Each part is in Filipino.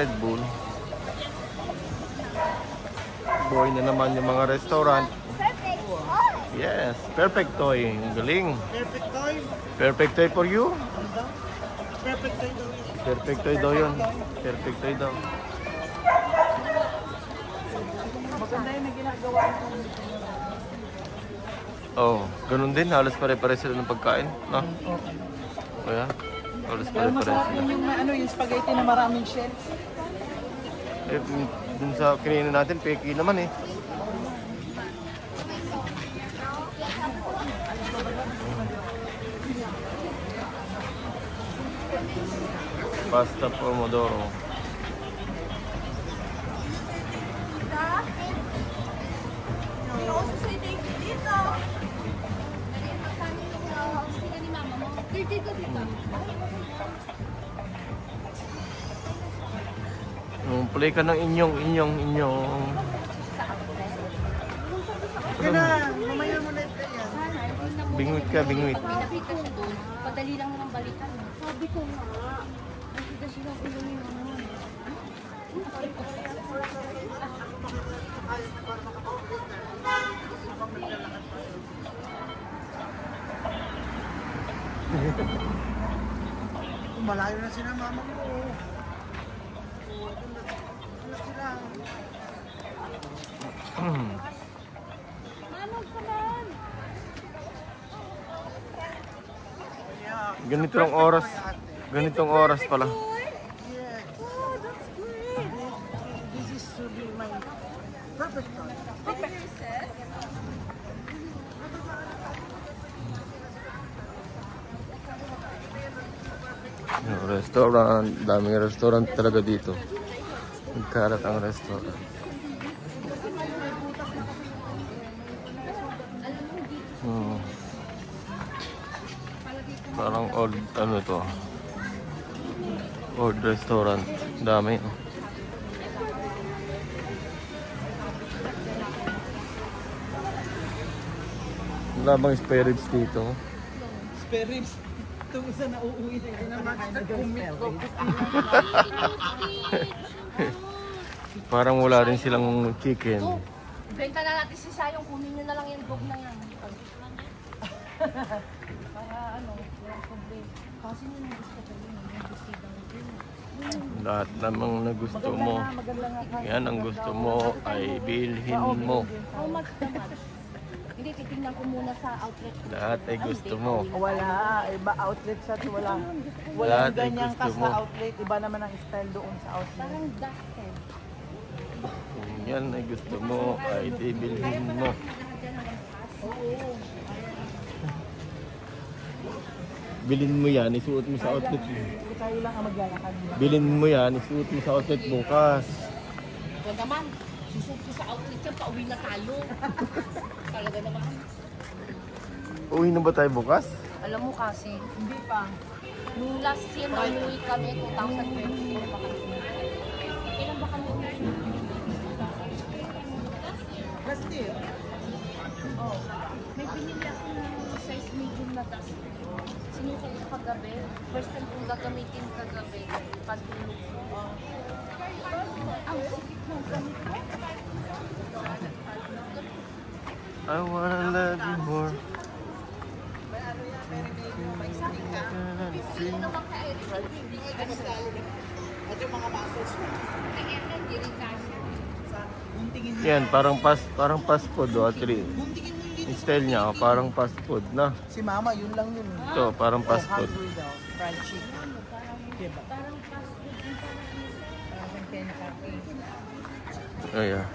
Red Bull. Buhay na naman yung mga restaurant. Yes, perfect toy. Ang galing. Perfect toy. Perfect toy for you? Perfect toy daw. Perfect toy daw yun. Perfect toy daw. Maganda yun na ginagawa ko. Oh, ganun din. Halos pare-pare sila ng pagkain. No? Kaya, halos Pero pare-pare masarap sila. yung, yung spaghetti na maraming shells. Eh, dun sa kininin natin, peki naman eh. Pasta pomodoro. Play ka ng inyong. Okay na, mamaya mo na ito yan. Bingwit ka, bingwit. Pinapika siya doon. Padali lang naman balikan. Sabi ko nga. Nakita siya ng ulo niya. Malayo na sila mama mo. Doon na sila. Manong ka man! Ganitong oras. Ganitong oras pala. Yes. Oh, that's great! This is to be my perfect toy. Perfect. Yung restaurant, daming restaurant talaga dito. Nagkalat ang restaurant. Parang old, ano to? Old restaurant. Dami. Wala bang spare ribs dito? Spare ribs. Itong isa na uuwi na yun naman. Parang wala rin silang chicken. Benta na natin si Sayong. Kunin nyo na lang yung dog na yan. Para ano, walang problem. Kasi nyo nang gusto ko yun. Yung gusto lang. Lahat namang na gusto mo. Yan ang gusto mo ay bilhin mo. How much naman? Hindi, titignan ko muna sa outlet. Lahat ay gusto mo. Wala, iba outlet siya. Wala. Lahat Walang ay ganyang gusto kas mo. na outlet. Iba naman ang style doon sa outlet. Parang dusted. Kung yan ay gusto mo ay bibilhin mo. Bilhin mo yan, isuot mo sa outlet. Tayo lang ang maglalakad. Bilhin mo yan, isuot mo sa outlet bukas. Huwag naman. Susot ko sa outlet yan, pauwi na tayo. Talaga naman. Uwi na ba tayo bukas? Alam mo kasi, Hindi pa. nung last year na umuwi kami, 2024 pa kami. Kailan ba kami umuwi? Last year. Oh, may binili ako ng size medium na dust. Sinukay ko kagabi. First time kong gagamitin kagabi. Pantulog ko. Ang sikip ng gamit ko. I wanna love you more. Hindi naman kay Eric. Hindi ko ganito. At yung mga muscles mo. Kaya hindi rin kasya. Guntingin mo. Yan, parang fast food. Guntingin mo hindi. Yung style niya, parang fast food na. Si mama, yun lang yun. Ito, parang fast food. Hungry daw. Fried chicken. Diba? Parang fast food yung Parang Kentucky. Ayan.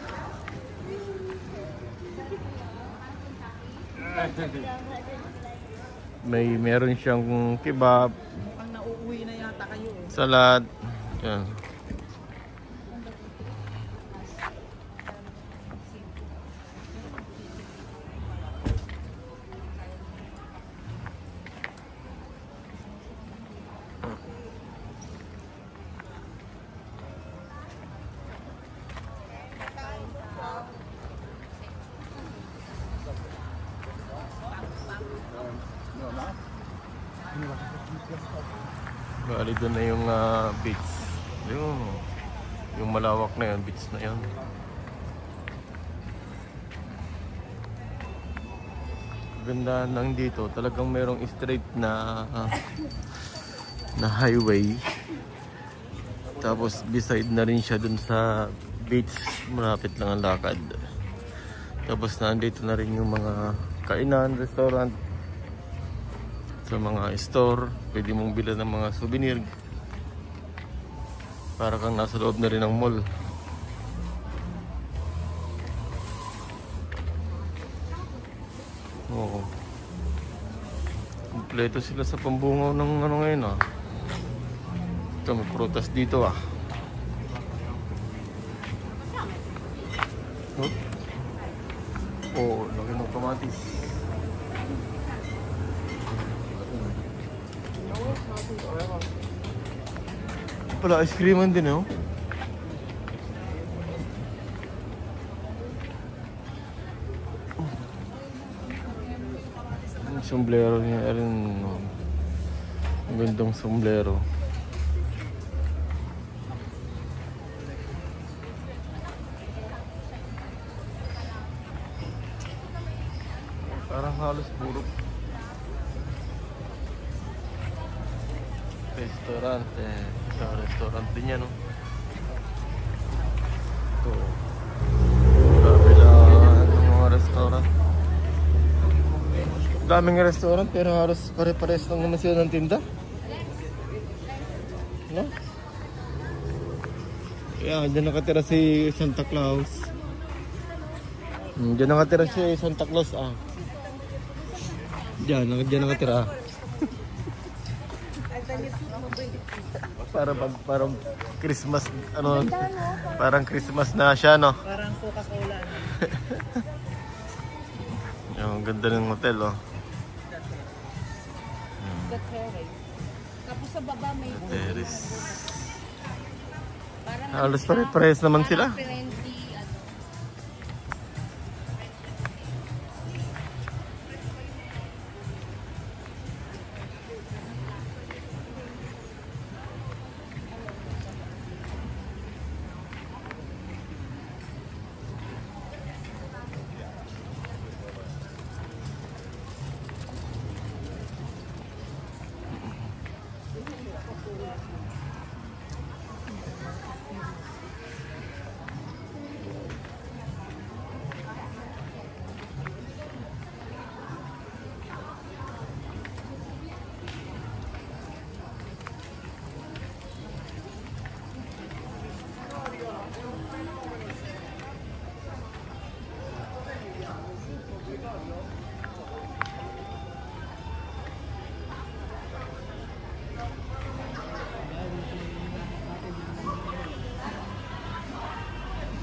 Meron siyang kebab, Mukhang nauuwi na yata kayo. salad. Yan. Bali doon na yung beach. Yun. Yung malawak na yun, beach na yun. Ganda lang dito, talagang merong straight na highway. Tapos beside na rin siya dun sa beach, malapit lang ang lakad. Tapos nandito na rin yung mga kainan, restaurant. Sa mga store, pwede mong bilhan ng mga souvenir. Para kang nasa loob na rin ng mall. Oo. Kompleto sila sa pambungaw ng ano ngayon ah. Ito, may prutas dito ah. Oh, oh, laki ng kamatis. Pala, ice creaman din oh. Yung sombrero niya rin. Ang gandang sombrero. Parang halos puro restaurant eh. Ito, restaurant din yan, no? Ito. Grabe lang ng mga restaurant. Daming restaurant pero halos pare-pares lang naman sila ng tinda. No? Yan, dyan nakatira si Santa Claus. Dyan nakatira si Santa Claus ah. Dyan nakatira. Parang Christmas ano, parang Christmas na siya, no? Parang Coca-Cola. Yung ganda ng hotel, oh. The terrace. Tapos sa baba may Terrace. parang Halos pare-pares naman sila. friendly, ano.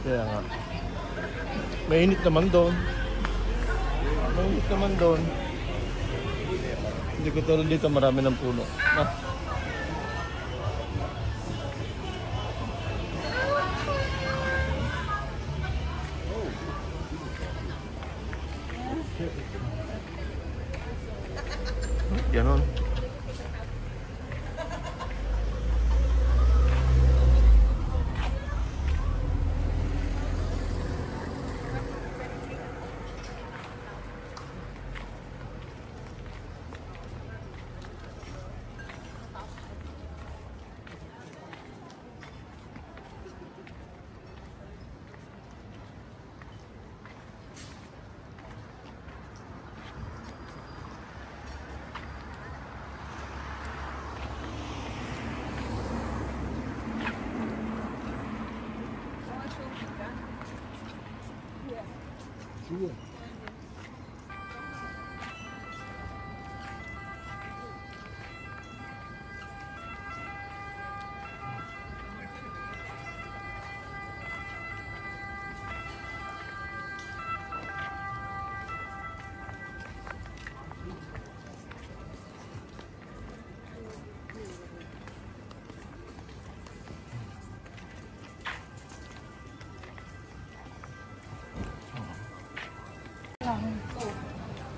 Kaya nga. Mainit naman doon. Mainit naman doon. Hindi ko tulad dito, marami ng puno. Ah. Ganon.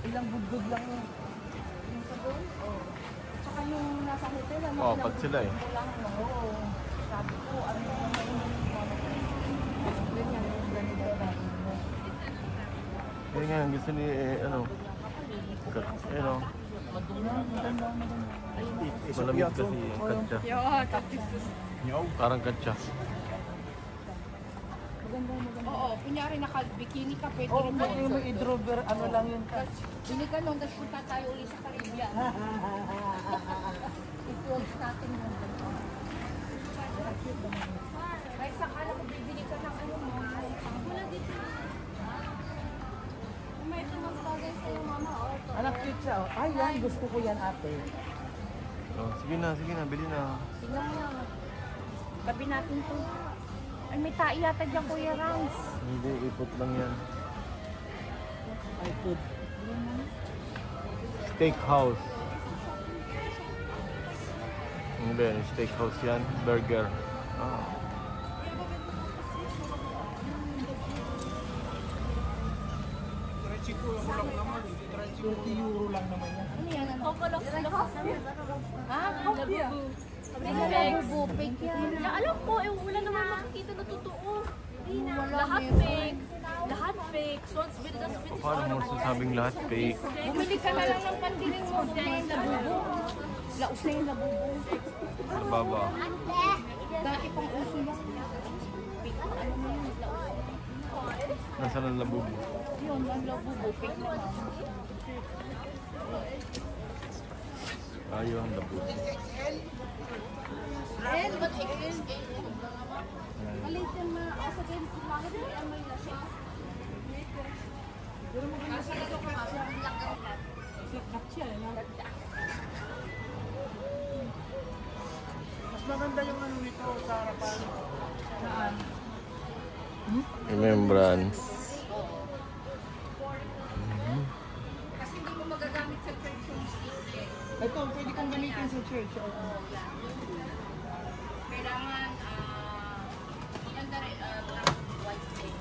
Ilang budbud lang yun. Yung sa doon? Oo. Tsaka yung nasa hotel, ano? Oh, pag sila eh. Lang, oo. Sabi ko, ano naman yung Kaya nga, gusto ni, ano, ano, malamig kasi katsa. Parang katsa. Oo, kunyari naka-bikini ka, pwede Oo, rin pwede mo i-drover, ano lang yun ka. Bili ka nun, tapos punta tayo ulit sa Caribbean. I-close natin yung ganito. Kahit sakala ko bibili ka ng ano mo. Wala dito. May ito mas bagay sa'yo, mama. O, ito. Anak, cute siya. Oh. Ay, yan. Gusto ko yan, ate. Oh, sige na, bili na. Tingnan mo lang. Tabi natin to. Ay, may tae yata dyan, Kuya Rams. Hindi, ipot lang yan. Ay, food. Steakhouse. Hindi, steakhouse yan. Burger. Ah. €30 lang naman yan. Ano yan? Ano? Ha? Labubu. Labubu. Fake yan. Alam ko, wala naman makikita na totoo. Wala, Lahat meron. fake. Lahat fake. So, it's been das been Paano mo sasabing lahat fake? Bumili ka na lang ng pandiling mo. Dahil labubu. Laos na yung labubu. Nababa. Dati pang uso yan. Fake. Ano mo yun? Laos. Nasaan ang labubo? Yun, ang labubu. Fake naman. Ayaw ang labubo. And what XL? Maliit yan na. Asa din si Langit ang may lasya. Mas maganda yung ano nito sa harapan. Saan? Remembrance. Kasi hindi mo magagamit sa church yung stick eh. Ito, pwede kong gamitin sa church. Oo. Kailangan, maganda rin, black, white cake.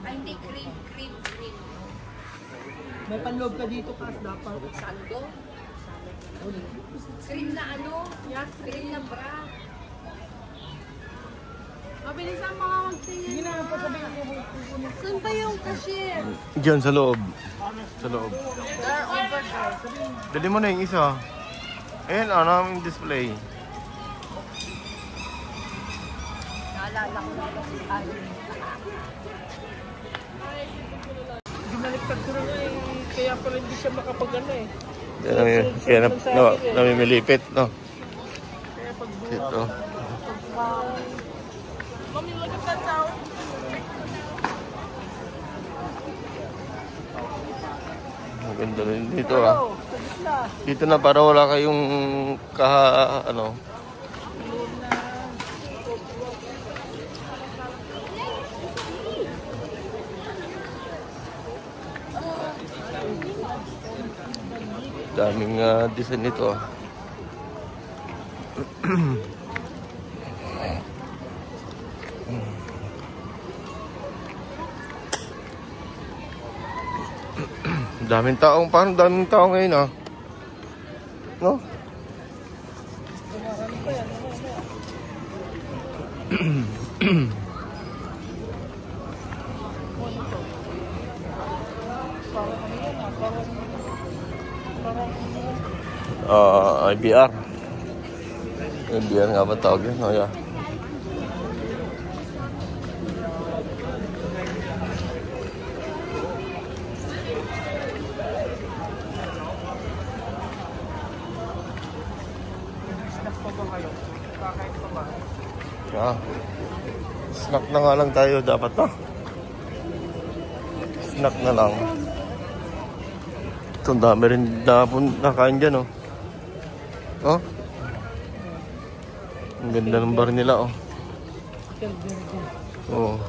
Ay, hindi, cream. May panloob ka dito, Kas, dapat. Sando. Cream na ano? Cream na bra. Mabilis ang mga magtingin. Sige na, pasabihin mo. Saan ba yung cashier? Diyan sa loob. Sa loob. They're over there. Sabihin mo. Dali mo na yung isa. Ayan, ano ang display. Naalala ko na lang si Alvin. Ginaliktad ko na nga eh. Kaya pala hindi siya makapag-ano eh. Kaya namimilipit, no? Kaya pag Ito. Mami, look at that tower. Maganda rin dito, ah. Oh, sa gitna. Dito na para wala kayong ano. Daming design nito, ah. Parang daming tao ngayon, ah. No? IBR. IBR nga ba tawag yun? Oh, yeah. Yeah. Snack na nga lang tayo dapat, no? Snack na lang. Ito, dami rin nakain dyan, oh. Oh? Ang ganda ng bar nila, oh. Oh.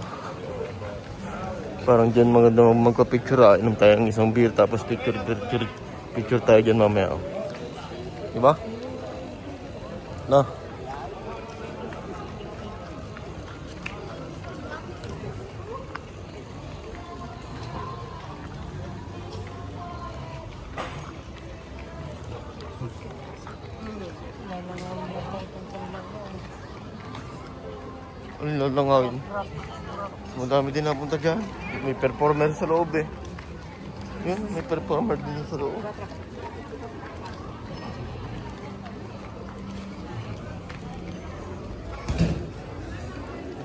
Parang dyan maganda magka-picture, ah. Inom tayo ng isang beer, tapos picture tayo dyan mamaya, oh. Diba? No? Ano lalangawin? Madami din napunta dyan. May performer sa loob eh. Yun, may performer din sa loob.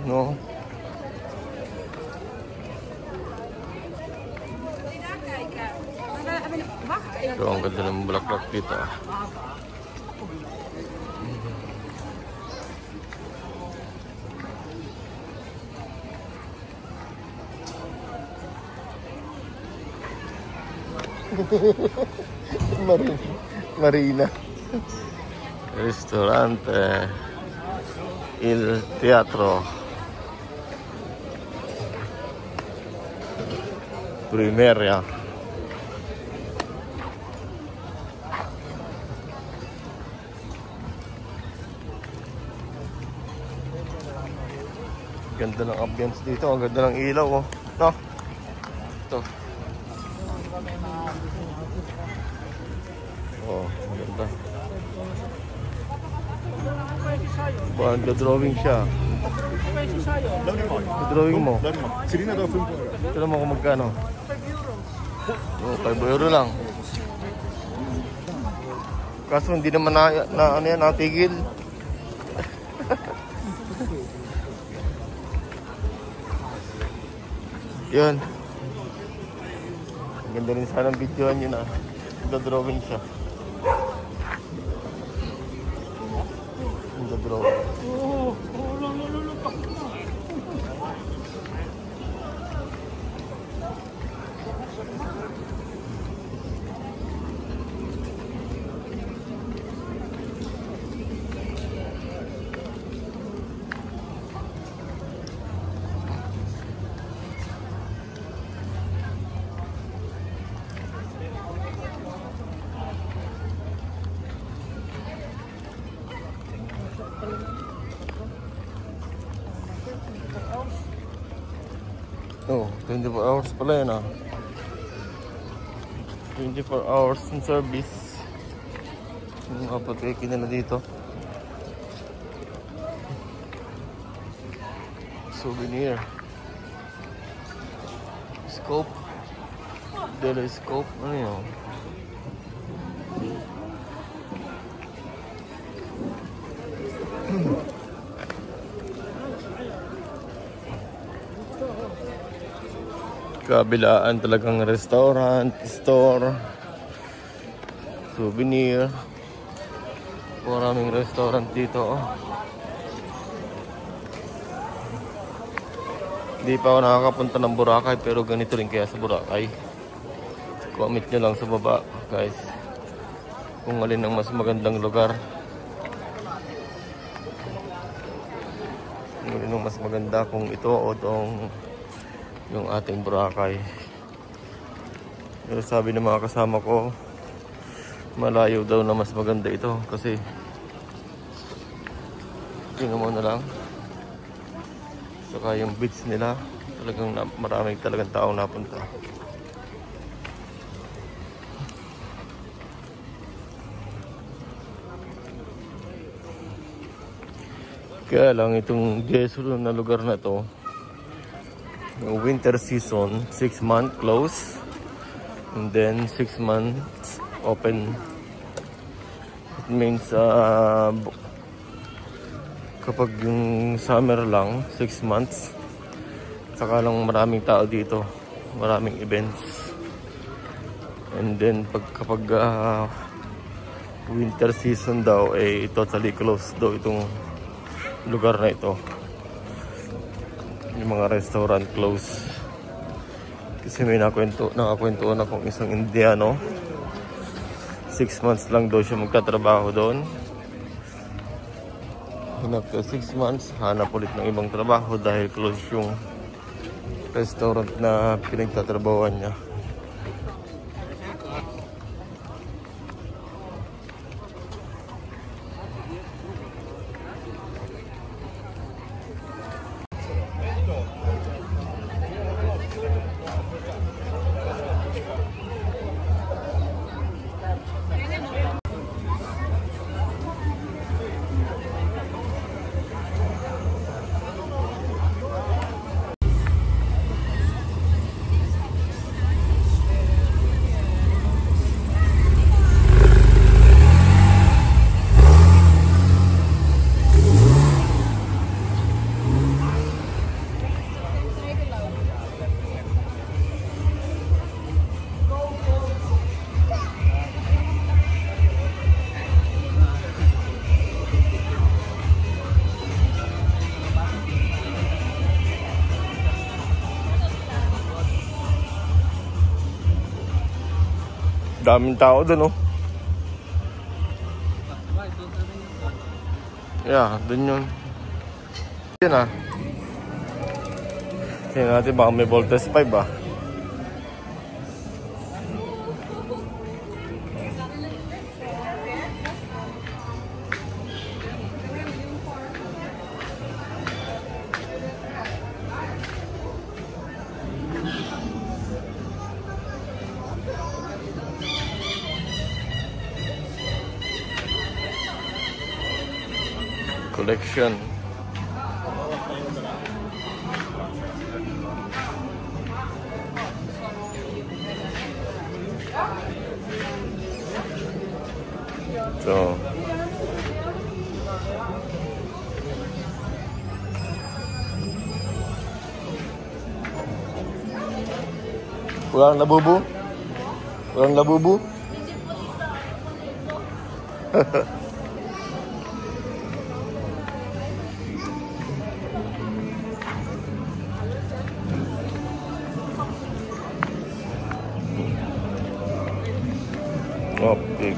No. So, ang ganda ng bulaklak dito. Marina. Ristorante Il Teatro Primera. Ganda ng ambience dito, ang ganda ng ilaw oh. No? Ito. Oh, maganda. Ba, nagda-drawing siya. Nagda-drawing mo. Tignan mo kung magkano. Oh, 5 euro lang. Kaso hindi naman na ano yan, natigil. Yun. Ganda rin sana ang videoan yun ah. Nagda-drawing siya. Nagda-drawing. Oh, 24 hours pala yan ah. 24 hours in service. Yung apotheke nila dito. Souvenir. Scope. Telescope. Ano yun? Kabilaan talagang restaurant, store, souvenir. Maraming restaurant dito. Hindi pa ako nakakapunta ng Boracay pero ganito rin kaya sa Boracay. Comment nyo lang sa baba guys kung alin ang mas magandang lugar. Kung alin ang mas maganda, kung ito o itong yung ating Boracay. Pero sabi ng mga kasama ko malayo daw na mas maganda ito kasi tingnan mo na lang saka yung beach nila talagang maraming talagang taong napunta. Kaya lang itong Jesu na lugar na to, winter season, 6 months close and then 6 months open. It means kapag yung summer lang 6 months saka lang maraming tao dito, maraming events, and then kapag winter season daw ay totally closed daw itong lugar na ito. Yung mga restaurant close. Kasi may nakakwentuhan akong isang Indiano. 6 months lang daw siya magtatrabaho doon. After 6 months, hanap ulit ng ibang trabaho dahil close yung restaurant na pinagtatrabahuan niya. Daming tao dun, oh. Yeah, dun yun. Yan ah. Tingnan natin baka may Voltes 5 ah. Collection. So walang labubu? Walang labubu? Optic.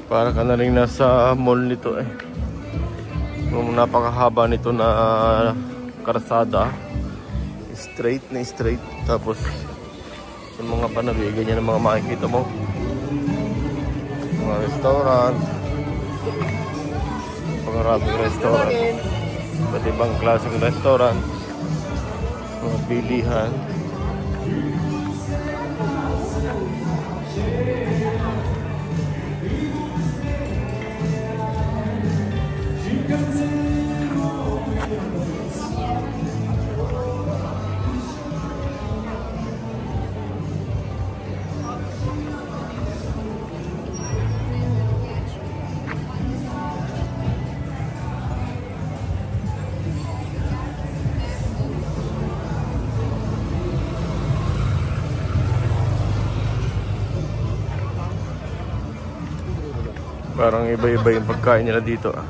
Para ka na rin nasa mall nito eh. Napakahaba nito na karsada. Straight na straight. Tapos yung mga panabi, ganyan ang mga makikita mo. Mga restaurant. Pangaraming restaurant. Iba't ibang klaseng restaurant. Mga bilihan. Parang iba-iba yung pagkain nila dito ah.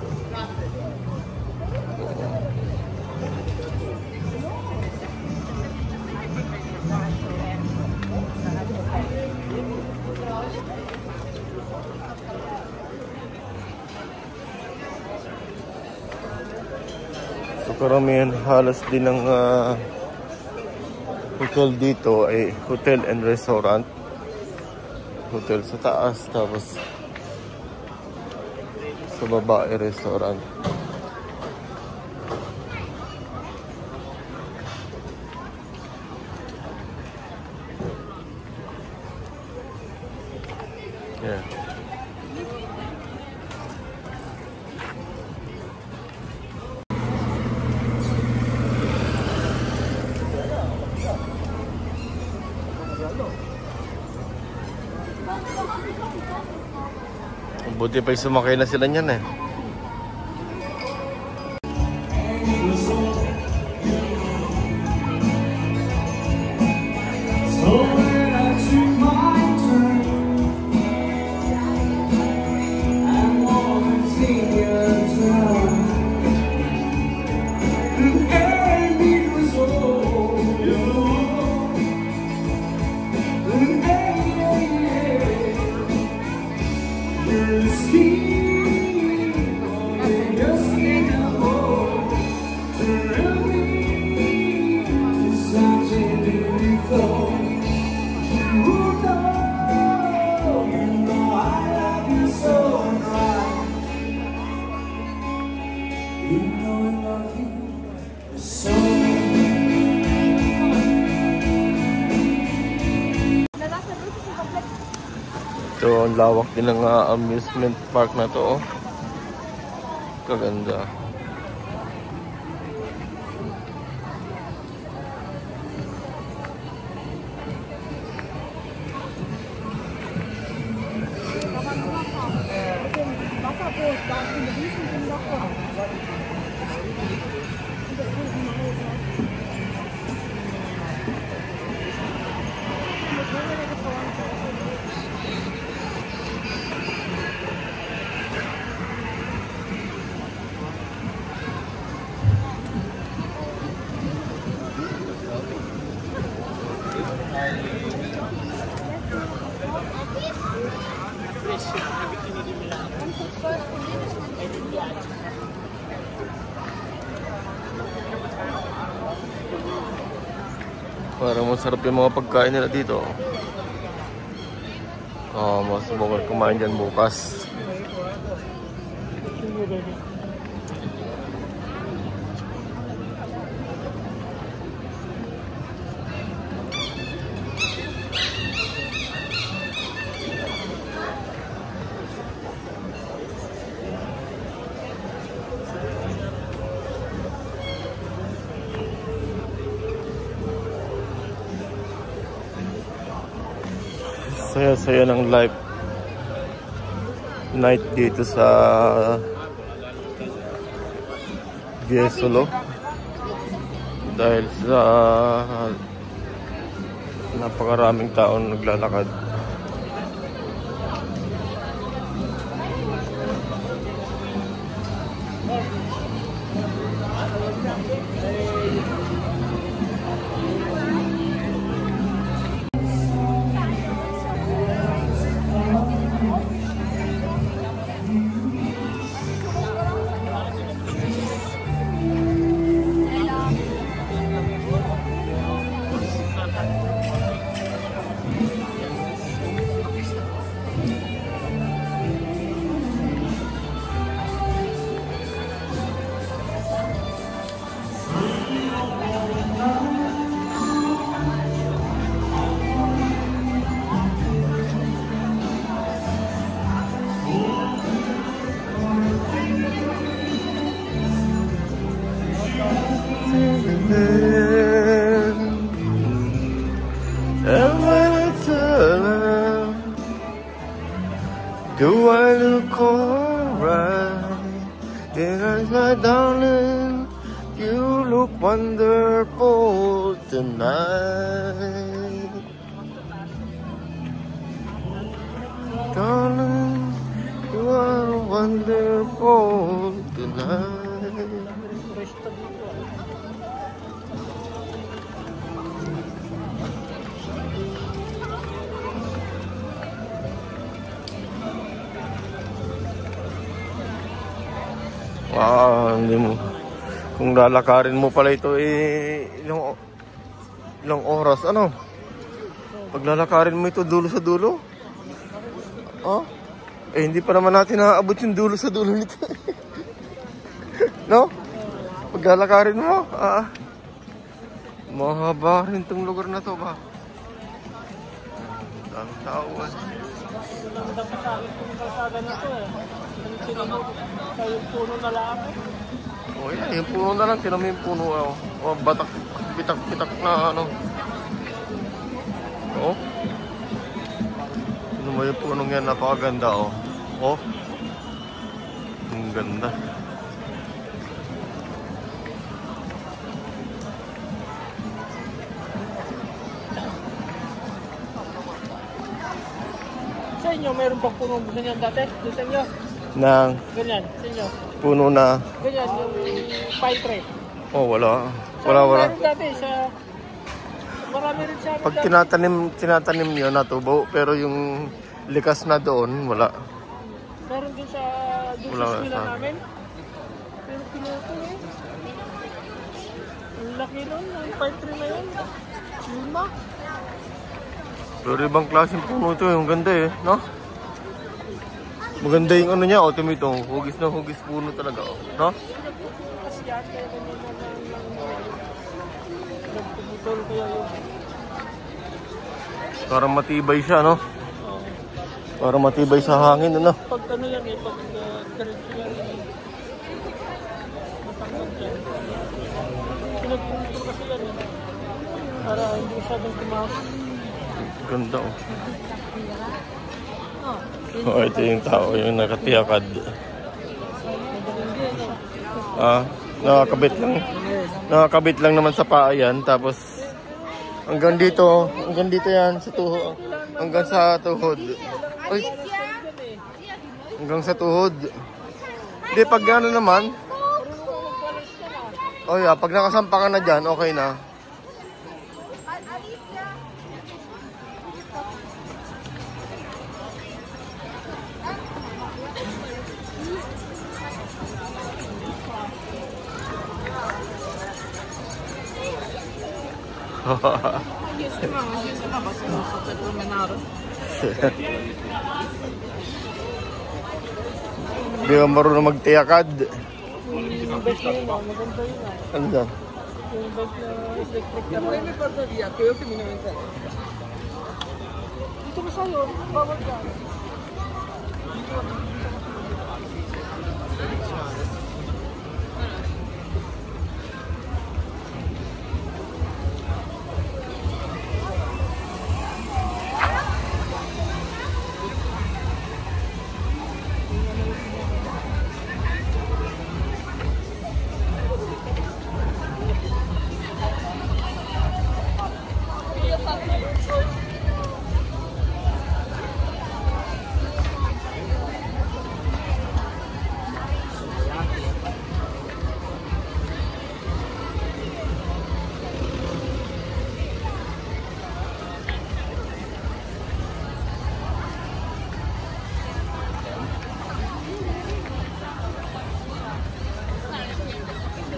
So karamihan halos din ng hotel dito ay hotel and restaurant. Hotel sa taas tapos sa baba ay restaurant. Yeah. Buti pa sumakay na sila niyan eh. So, ang lawak din ng amusement park na to, oh. Kaganda. Parang masarap yung mga pagkain nila dito. Masubukan kumain dyan bukas. Saya-saya ng life night dito sa Gesolo dahil sa napakaraming taon naglalakad. And when I turn around, do I look alright? Because my darling, you look wonderful tonight. Darling, you are wonderful tonight. Hindi mo. Kung lalakarin mo pala ito, ilang oras, ano? Pag lalakarin mo ito dulo sa dulo? Hindi pa naman natin naaabot yung dulo sa dulo nito. No? Pag lalakarin mo, mahaba rin itong lugar na to ba? Daming tao. Nandang masakit yung kalsada na to yung puno na lang. Yan, yung puno na lang. Tinan mo yung puno. Batak, bitak na ano. Tinan mo yung punong yan. Napakaganda. Ang ganda. Sa inyo, meron pang puno ganyan dati? Sa inyo? Nang Ganyan, sa inyo? puno na. Ganyan, yung pine tree. Wala. Wala. Wala. Meron dati sa... Marami rin sa amin Pag dati. tinatanim yun, natubo. Pero yung likas na doon, wala. Meron din sa... Doon Wala, sa sila sa- namin. Pero pinuto Ang laki nun, yung pine tree na yun. Lima. Pero ibang klaseng puno ito. Yung ganda no? Maganda yung ano niya, tumito. Hugis na hugis puno talaga, no? Kasi yan, kaya ganyan na nagpuputol kaya yun. Parang matibay siya, no? Parang matibay sa hangin, ano? Pag ano yan pag diretso yan matanggal yan. Pinagpuputol kasi yan para hindi masyadong tumakas. Ganda, ito yung tao, yung nakatiyakad. Nakakabit lang naman sa paa yan. Tapos hanggang dito yan sa tuhod. Hanggang sa tuhod. Ay, hanggang sa tuhod. Hindi, pag gano'n naman. Pag nakasampa ka na dyan, okay na. Jest na was, muszę te promenady. Hindi ka marunong magtiyakad. Yung bike na yun, maganda yun. Ano dyan? Yung bike na electric na rin. Dito na sa'yo, bawal ka.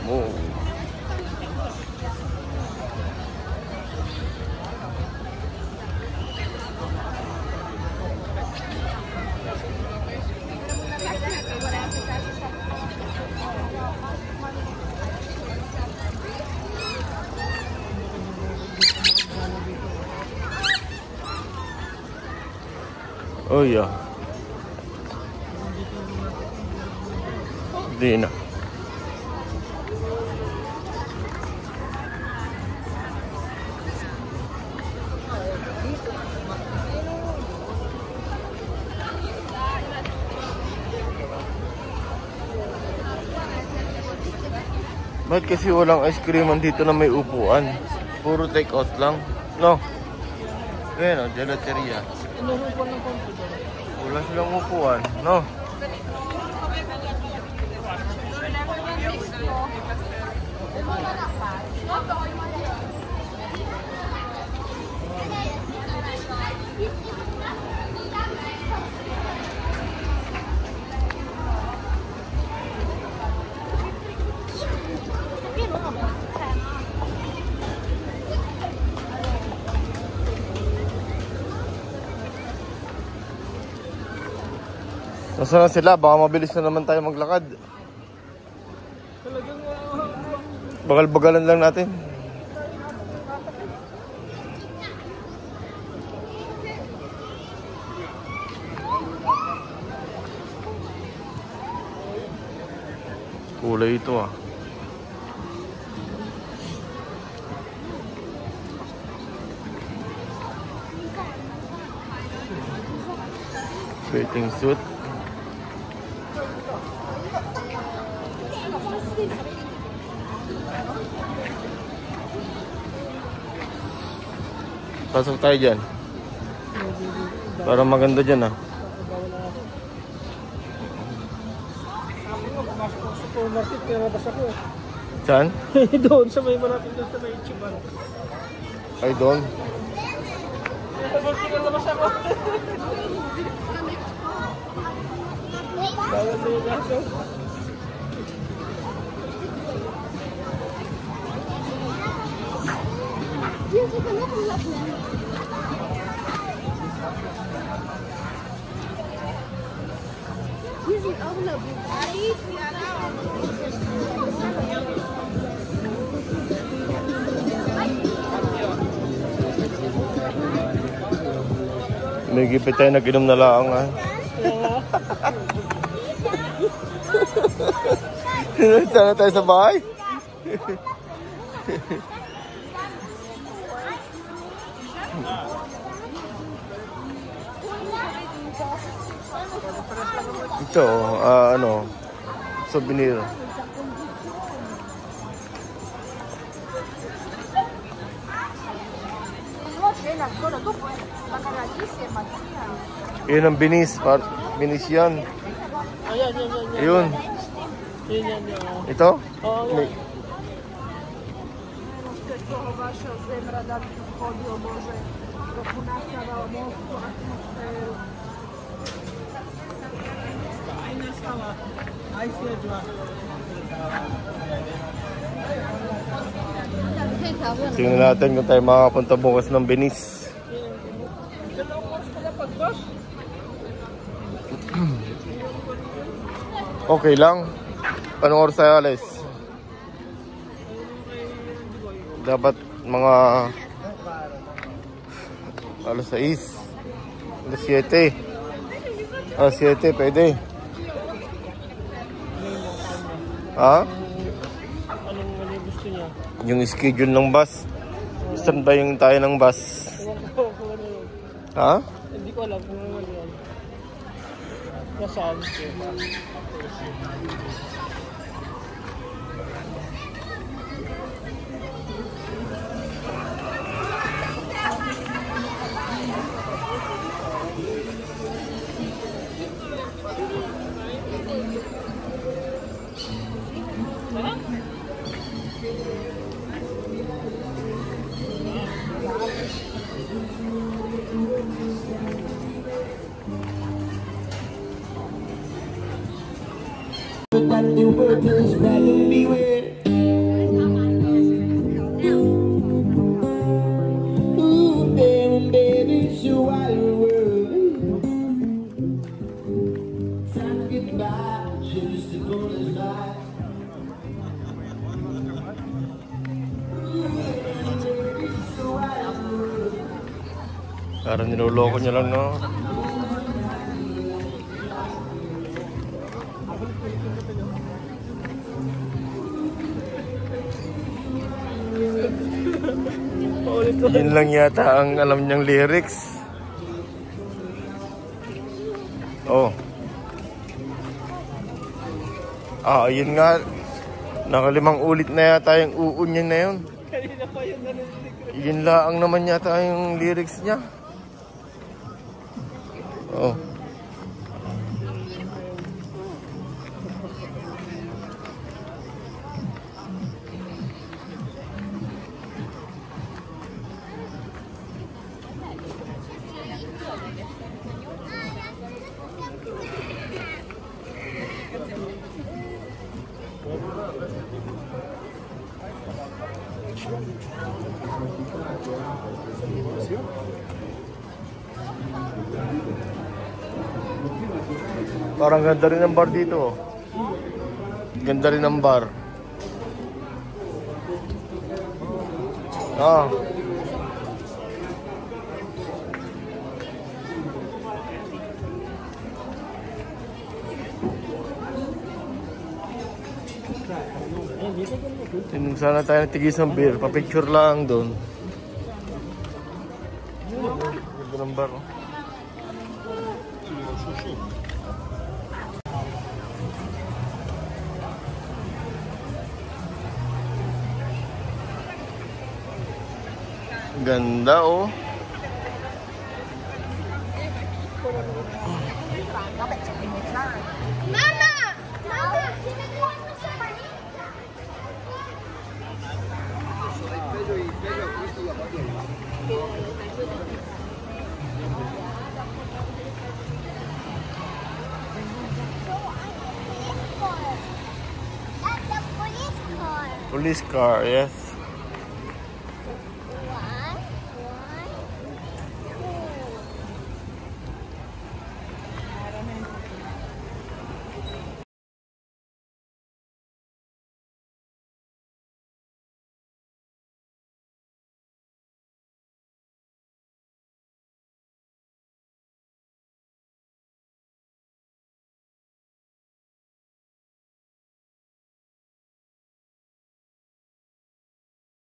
Oh. Oh yeah. Di na. Ba't kasi walang ice cream dito na may upuan? Puro take out lang. No? Ayan o, gelateria. Inuupuan ng konti. Wala silang upuan. No? Nasaan na sila? Baka mabilis na naman tayo maglakad. Talagang Bagal-bagalan lang natin. Kulay ito ah. Bathing suit. Pasok tayo dyan. Parang maganda dyan ah. pumasok ako sa supermarket, kaya nabas ako eh. Saan? Doon sa may malapit doon sa may Ichiban. Ay doon. Nabas ako. Bawal na yung gaso. May gipit tayo, nag-inom na lang ah. Sana tayo sa bahay. Ito, ano, souvenir. Yun ang binis, binis yan. Ayan, Yun. Yan. Ito? Oo, yan. Tingnan natin kung tayo makakapunta bukas ng Venice. Dalawang oras pala pag-bus. Okay lang. Anong oras tayo alis? Dapat mga alas 6. Alas 7. Alas 7, pwede. Ha? Anong gusto niya? Yung schedule ng bus. Saan ba yung tayo ng bus? Ewan ko kung ano yun. Ha? Hindi ko alam kung ano yun. Nasaan? That new word is rather beware. Ooh, baby, it's your wild world. Time to get by, just a bonus ride. Parang niloloko niya lang, no? Yun lang yata ang alam niyang lyrics. Oh. Yun nga. Nakalimang ulit na yata yung uun niya na yun. Kanina pa yun narinig. Yun lang naman yata yung lyrics niya. Oh. Parang ganda rin ang bar dito. Ganda rin ang bar. Tinong sana tayo natigis ng beer. Pa-picture lang doon. Ganda ng bar. Ganda, oh. Mama! Mama! Sinaguhan mo sa paninda! That's a police car. Police car, yes.